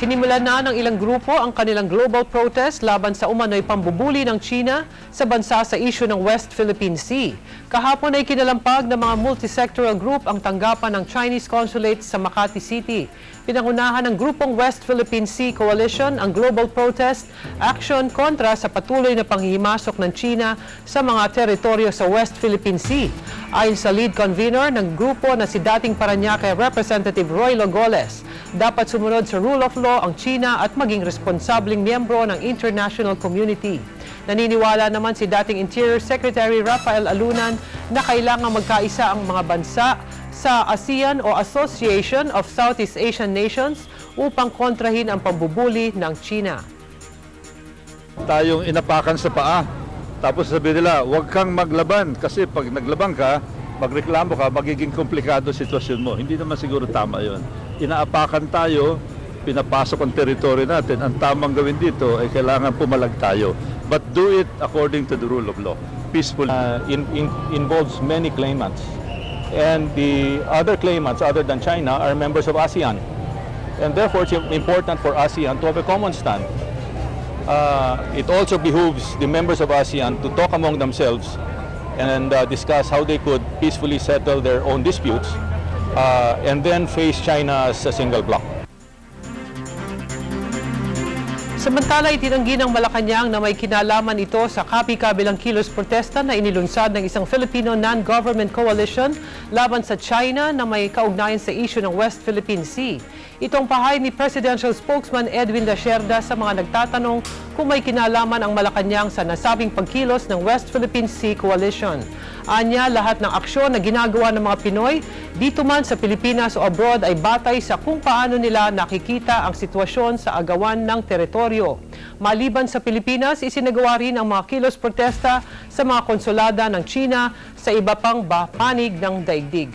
Sinimulan na ng ilang grupo ang kanilang global protest laban sa umano'y pambubuli ng China sa bansa sa isyu ng West Philippine Sea. Kahapon ay kinalampag ng mga multisectoral group ang tanggapan ng Chinese consulate sa Makati City. Pinangunahan ng grupong West Philippine Sea Coalition ang global protest action kontra sa patuloy na panghihimasok ng China sa mga teritoryo sa West Philippine Sea. Ayon sa lead convener ng grupo na si dating Parañaque Representative Roy Logoles, dapat sumunod sa rule of law ang China at maging responsabling miyembro ng international community. Naniniwala naman si dating Interior Secretary Rafael Alunan na kailangan magkaisa ang mga bansa sa ASEAN o Association of Southeast Asian Nations upang kontrahin ang pambubuli ng China. Tayong inapakan sa paa, tapos sabi nila, huwag kang maglaban kasi pag naglabang ka, magreklamo ka, magiging komplikado sitwasyon mo. Hindi naman siguro tama yon. Inaapakan tayo, pinapasok ang teritoryo natin. Ang tamang gawin dito ay kailangan pumalag tayo. But do it according to the rule of law, peacefully. Involves many claimants. And the other claimants, other than China, are members of ASEAN. And therefore, it's important for ASEAN to have a common stand. It also behooves the members of ASEAN to talk among themselves and discuss how they could peacefully settle their own disputes and then face China as a single bloc. Samantala, itinanggi ng Malacanang na may kinalaman ito sa kabi-kabilang kilos protesta na inilunsad ng isang Filipino non-government coalition laban sa China na may kaugnayan sa issue ng West Philippine Sea. Itong pahay ni Presidential Spokesman Edwin Lacerda sa mga nagtatanong kung may kinalaman ang Malacanang sa nasabing pagkilos ng West Philippine Sea Coalition. Anya, lahat ng aksyon na ginagawa ng mga Pinoy dito man sa Pilipinas o abroad ay batay sa kung paano nila nakikita ang sitwasyon sa agawan ng teritoryo. Maliban sa Pilipinas, isinagawa rin ang mga kilos protesta sa mga konsulada ng China sa iba pang panig ng daigdig.